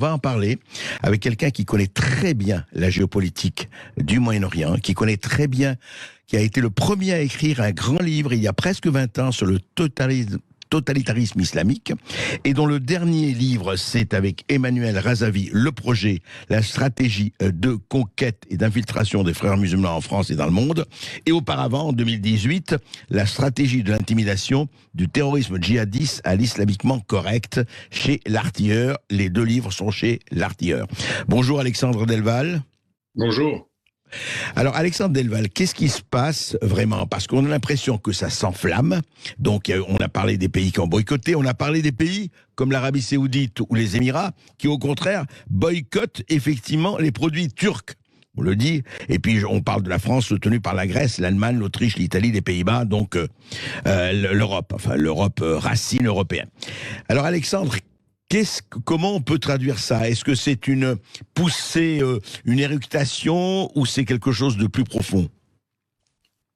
On va en parler avec quelqu'un qui connaît très bien la géopolitique du Moyen-Orient, qui connaît très bien, qui a été le premier à écrire un grand livre il y a presque 20 ans sur le totalitarisme islamique, et dont le dernier livre, c'est avec Emmanuel Razavi, Le Projet, la stratégie de conquête et d'infiltration des frères musulmans en France et dans le monde, et auparavant, en 2018, la stratégie de l'intimidation du terrorisme djihadiste à l'islamiquement correct, chez L'Artilleur. Les deux livres sont chez L'Artilleur. Bonjour Alexandre Delval. Bonjour. Alors Alexandre Delval, qu'est-ce qui se passe vraiment? Parce qu'on a l'impression que ça s'enflamme. Donc on a parlé des pays qui ont boycotté, on a parlé des pays comme l'Arabie Saoudite ou les Émirats qui au contraire boycottent effectivement les produits turcs. On le dit. Et puis on parle de la France soutenue par la Grèce, l'Allemagne, l'Autriche, l'Italie, les Pays-Bas, donc l'Europe, enfin l'Europe racine européenne. Alors Alexandre, comment on peut traduire ça? Est-ce que c'est une poussée, une éructation, ou c'est quelque chose de plus profond?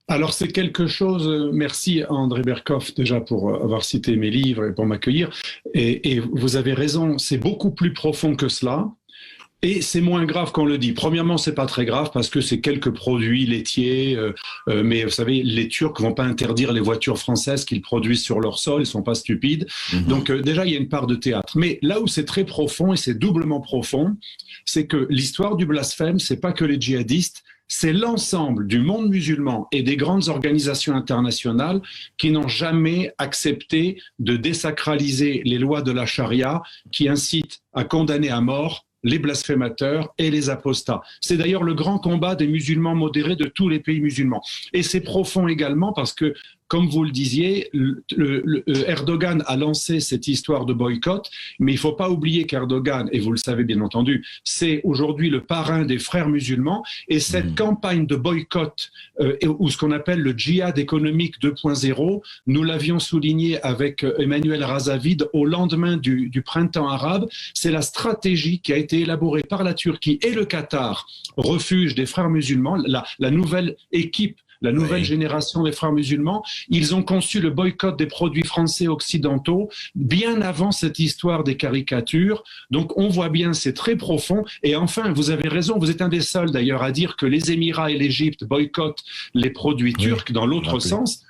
Alors c'est quelque chose, merci André Berkoff déjà pour avoir cité mes livres et pour m'accueillir, et vous avez raison, c'est beaucoup plus profond que cela. Et c'est moins grave qu'on le dit. Premièrement, c'est pas très grave parce que c'est quelques produits laitiers, mais vous savez, les Turcs vont pas interdire les voitures françaises qu'ils produisent sur leur sol, ils sont pas stupides. Donc déjà, il y a une part de théâtre. Mais là où c'est très profond, et c'est doublement profond, c'est que l'histoire du blasphème, c'est pas que les djihadistes, c'est l'ensemble du monde musulman et des grandes organisations internationales qui n'ont jamais accepté de désacraliser les lois de la charia qui incitent à condamner à mort les blasphémateurs et les apostats. C'est d'ailleurs le grand combat des musulmans modérés de tous les pays musulmans. Et c'est profond également parce que, comme vous le disiez, Erdogan a lancé cette histoire de boycott, mais il ne faut pas oublier qu'Erdogan, et vous le savez bien entendu, c'est aujourd'hui le parrain des frères musulmans, et cette campagne de boycott, ou ce qu'on appelle le djihad économique 2.0, nous l'avions souligné avec Emmanuel Razavi au lendemain du printemps arabe, c'est la stratégie qui a été élaborée par la Turquie et le Qatar, refuge des frères musulmans, la nouvelle équipe, la nouvelle génération des frères musulmans. Ils ont conçu le boycott des produits français occidentaux bien avant cette histoire des caricatures. Donc on voit bien, c'est très profond. Et enfin, vous avez raison, vous êtes un des seuls d'ailleurs à dire que les Émirats et l'Égypte boycottent les produits turcs dans l'autre sens.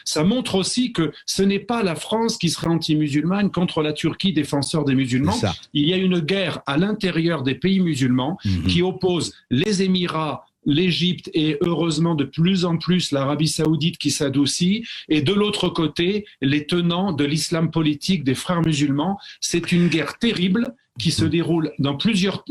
Ça montre aussi que ce n'est pas la France qui serait anti-musulmane contre la Turquie, défenseur des musulmans. Il y a une guerre à l'intérieur des pays musulmans qui oppose les Émirats, l'Égypte et heureusement de plus en plus l'Arabie Saoudite qui s'adoucit, et de l'autre côté les tenants de l'islam politique des frères musulmans. C'est une guerre terrible qui se déroule dans plusieurs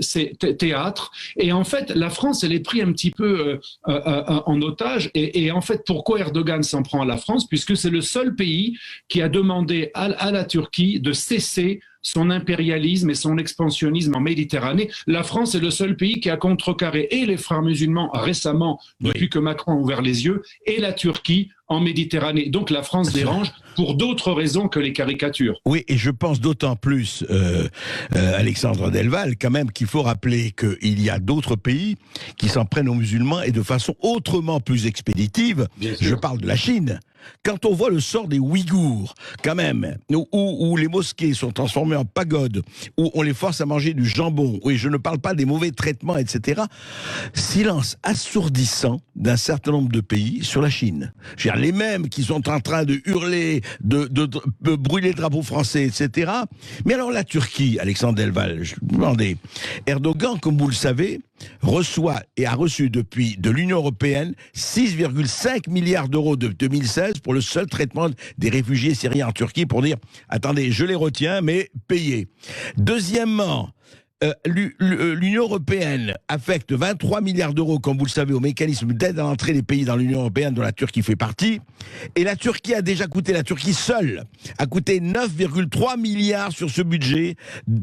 théâtres, et en fait la France elle est prise un petit peu en otage, et en fait pourquoi Erdogan s'en prend à la France? Puisque c'est le seul pays qui a demandé à la Turquie de cesser son impérialisme et son expansionnisme en Méditerranée. La France est le seul pays qui a contrecarré et les frères musulmans récemment, depuis que Macron a ouvert les yeux, et la Turquie en Méditerranée. Donc la France dérange pour d'autres raisons que les caricatures. Oui, et je pense d'autant plus, Alexandre Delval, quand même, qu'il faut rappeler qu'il y a d'autres pays qui s'en prennent aux musulmans et de façon autrement plus expéditive. Je parle de la Chine. Quand on voit le sort des Ouïghours, quand même, où les mosquées sont transformées en pagodes, où on les force à manger du jambon, oui, je ne parle pas des mauvais traitements, etc. Silence assourdissant d'un certain nombre de pays sur la Chine. Je veux dire, les mêmes qui sont en train de hurler, de brûler le drapeau français, etc. Mais alors la Turquie, Alexandre Delval, je me demandais, Erdogan, comme vous le savez, reçoit et a reçu depuis de l'Union européenne 6,5 milliards d'euros de 2016 pour le seul traitement des réfugiés syriens en Turquie, pour dire, attendez, je les retiens, mais payez. Deuxièmement, l'Union européenne affecte 23 milliards d'euros, comme vous le savez, au mécanisme d'aide à l'entrée des pays dans l'Union européenne, dont la Turquie fait partie. Et la Turquie a déjà coûté, la Turquie seule, a coûté 9,3 milliards sur ce budget,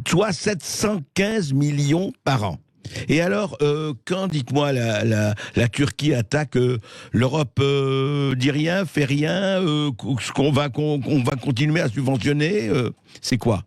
soit 715 millions par an. Et alors, quand, dites-moi, la Turquie attaque, l'Europe dit rien, fait rien, qu'on va continuer à subventionner, c'est quoi?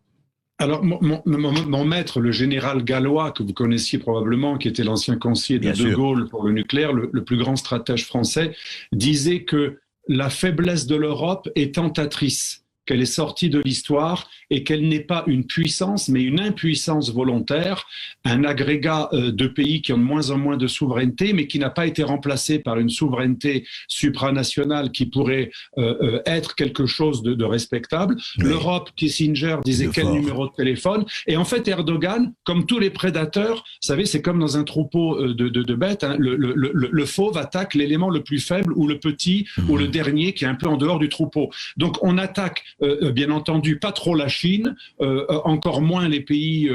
Alors, mon maître, le général gallois, que vous connaissiez probablement, qui était l'ancien conseiller de Gaulle pour le nucléaire, le plus grand stratège français, disait que la faiblesse de l'Europe est tentatrice. qu'elle est sortie de l'histoire et qu'elle n'est pas une puissance, mais une impuissance volontaire, un agrégat de pays qui ont de moins en moins de souveraineté, mais qui n'a pas été remplacé par une souveraineté supranationale qui pourrait être quelque chose de respectable. Oui. L'Europe, Kissinger disait quel numéro de téléphone. Et en fait, Erdogan, comme tous les prédateurs, vous savez, c'est comme dans un troupeau de bêtes, hein, le fauve attaque l'élément le plus faible ou le petit ou le dernier qui est un peu en dehors du troupeau. Donc on attaque bien entendu pas trop la Chine, encore moins les pays,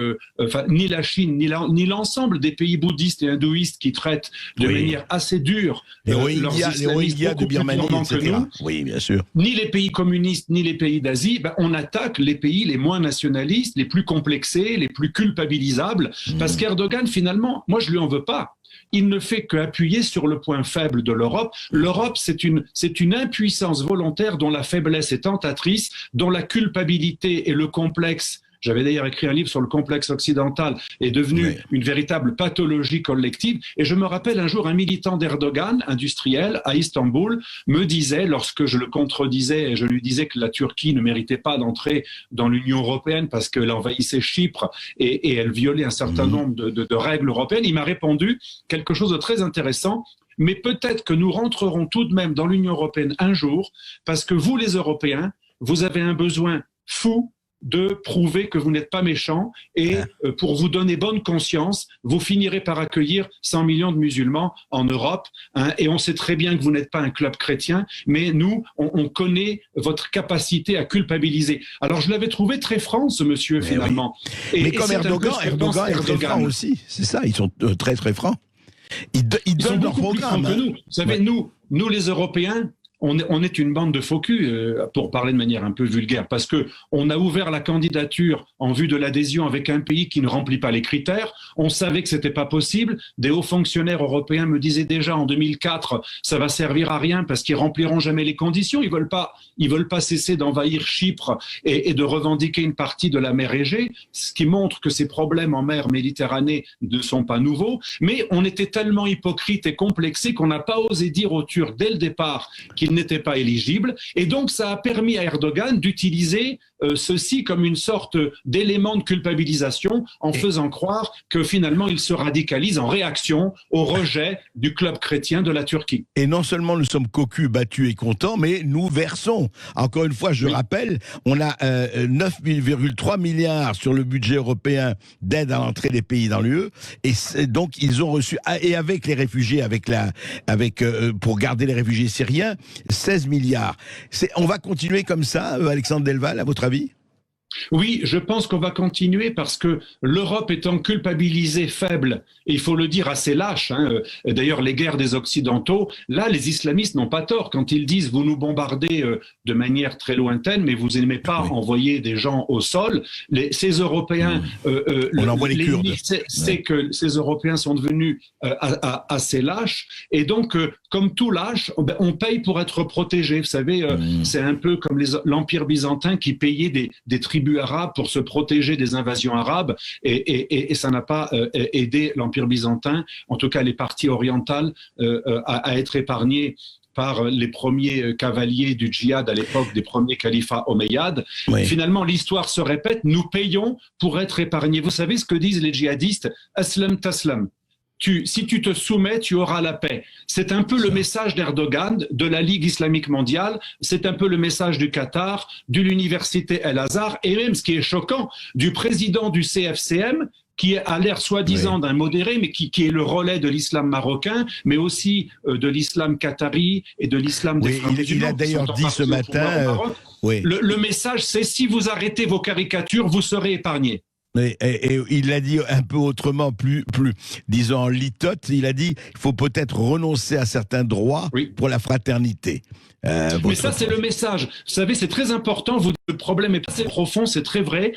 ni la Chine, ni l'ensemble des pays bouddhistes et hindouistes qui traitent de manière assez dure les Rohingyas de Birmanie, etc. Oui, bien sûr. Ni les pays communistes, ni les pays d'Asie, on attaque les pays les moins nationalistes, les plus complexés, les plus culpabilisables, parce qu'Erdogan, finalement, moi je lui en veux pas. Il ne fait qu'appuyer sur le point faible de l'Europe. L'Europe, c'est une impuissance volontaire dont la faiblesse est tentatrice, dont la culpabilité et le complexe. J'avais d'ailleurs écrit un livre sur le complexe occidental, est devenu une véritable pathologie collective. Et je me rappelle un jour, un militant d'Erdogan, industriel, à Istanbul, me disait, lorsque je le contredisais et je lui disais que la Turquie ne méritait pas d'entrer dans l'Union européenne parce qu'elle envahissait Chypre et elle violait un certain nombre de règles européennes, il m'a répondu quelque chose de très intéressant. Mais peut-être que nous rentrerons tout de même dans l'Union européenne un jour, parce que vous, les Européens, vous avez un besoin fou de prouver que vous n'êtes pas méchants et pour vous donner bonne conscience, vous finirez par accueillir 100 millions de musulmans en Europe, hein, et on sait très bien que vous n'êtes pas un club chrétien, mais nous, on connaît votre capacité à culpabiliser. Alors je l'avais trouvé très franc, ce monsieur, finalement. Oui. Mais comme Erdogan est très franc aussi, c'est ça, ils sont très très francs. Ils donnent leur programme. Que nous. Vous savez, nous les Européens, on est une bande de faux culs, pour parler de manière un peu vulgaire, parce que on a ouvert la candidature en vue de l'adhésion avec un pays qui ne remplit pas les critères. On savait que c'était pas possible. Des hauts fonctionnaires européens me disaient déjà en 2004, ça va servir à rien parce qu'ils rempliront jamais les conditions. Ils veulent pas cesser d'envahir Chypre et de revendiquer une partie de la mer Égée, ce qui montre que ces problèmes en mer Méditerranée ne sont pas nouveaux. Mais on était tellement hypocrite et complexé qu'on n'a pas osé dire aux Turcs dès le départ qu'ils n'était pas éligible, et donc ça a permis à Erdogan d'utiliser ceci comme une sorte d'élément de culpabilisation en faisant croire que finalement il se radicalise en réaction au rejet du club chrétien de la Turquie. Et non seulement nous sommes cocus, battus et contents, mais nous versons. Encore une fois, je rappelle, on a 9,3 milliards sur le budget européen d'aide à l'entrée des pays dans l'UE, et donc ils ont reçu, et avec les réfugiés, pour garder les réfugiés syriens, 16 milliards. On va continuer comme ça, Alexandre Delval, à votre avis ? Oui, je pense qu'on va continuer parce que l'Europe étant culpabilisée, faible, et il faut le dire assez lâche, hein, d'ailleurs les guerres des Occidentaux, là les islamistes n'ont pas tort quand ils disent vous nous bombardez de manière très lointaine mais vous n'aimez pas envoyer des gens au sol. Ces Européens, on envoie les Kurdes. C'est que ces Européens sont devenus assez lâches et donc comme tout lâche, on paye pour être protégé. Vous savez, c'est un peu comme l'Empire byzantin qui payait des tribus arabes pour se protéger des invasions arabes et ça n'a pas aidé l'Empire byzantin, en tout cas les parties orientales, à être épargnées par les premiers cavaliers du djihad à l'époque des premiers califats omeyyades. Finalement, l'histoire se répète, nous payons pour être épargnés. Vous savez ce que disent les djihadistes ? Aslam taslam. Si tu te soumets, tu auras la paix. C'est un peu le message d'Erdogan, de la Ligue islamique mondiale, c'est un peu le message du Qatar, de l'université El-Azhar, et même, ce qui est choquant, du président du CFCM, qui a l'air soi-disant d'un modéré, mais qui est le relais de l'islam marocain, mais aussi de l'islam qatari et de l'islam des frères musulmans. Il a d'ailleurs dit ce matin... Le message, c'est si vous arrêtez vos caricatures, vous serez épargnés. Et il l'a dit un peu autrement, plus disons en litote, il a dit il faut peut-être renoncer à certains droits pour la fraternité. Mais ça, c'est le message. Vous savez, c'est très important, le problème est assez profond, c'est très vrai.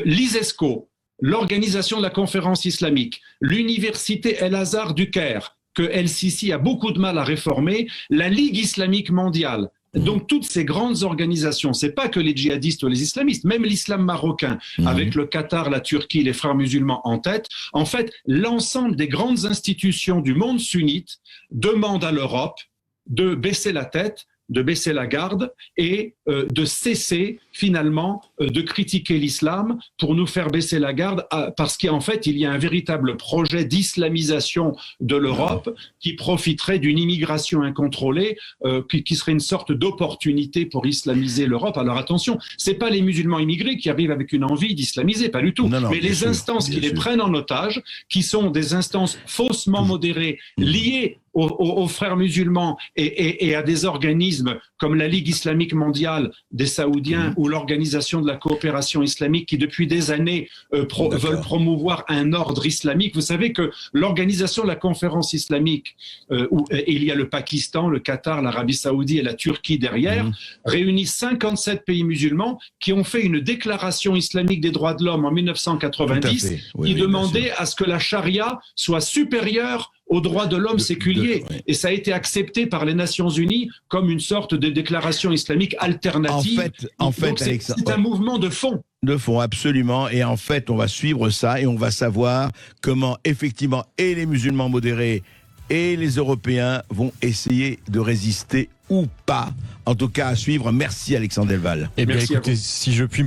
L'ISESCO, l'Organisation de la Conférence islamique, l'Université El-Azhar du Caire, que El-Sisi a beaucoup de mal à réformer, la Ligue islamique mondiale. Donc toutes ces grandes organisations, c'est pas que les djihadistes ou les islamistes, même l'islam marocain, avec le Qatar, la Turquie, les frères musulmans en tête, en fait, l'ensemble des grandes institutions du monde sunnite demandent à l'Europe de baisser la tête, de baisser la garde et de cesser finalement de critiquer l'islam pour nous faire baisser la garde, parce qu'en fait, il y a un véritable projet d'islamisation de l'Europe qui profiterait d'une immigration incontrôlée, qui serait une sorte d'opportunité pour islamiser l'Europe. Alors attention, c'est pas les musulmans immigrés qui arrivent avec une envie d'islamiser, pas du tout, mais les instances qui les prennent en otage, qui sont des instances faussement modérées, liées aux frères musulmans et à des organismes comme la Ligue islamique mondiale des Saoudiens ou l'Organisation de la coopération islamique qui depuis des années veulent promouvoir un ordre islamique. Vous savez que l'organisation de la conférence islamique, où il y a le Pakistan, le Qatar, l'Arabie saoudite et la Turquie derrière, réunit 57 pays musulmans qui ont fait une déclaration islamique des droits de l'homme en 1990 qui demandait à ce que la charia soit supérieure aux droits de l'homme séculier. Et ça a été accepté par les Nations Unies comme une sorte de déclaration islamique alternative. En fait, c'est un mouvement de fond. De fond, absolument. Et en fait, on va suivre ça et on va savoir comment, effectivement, et les musulmans modérés et les Européens vont essayer de résister ou pas. En tout cas, à suivre. Merci Alexandre Delval. Eh bien, écoutez, si je puis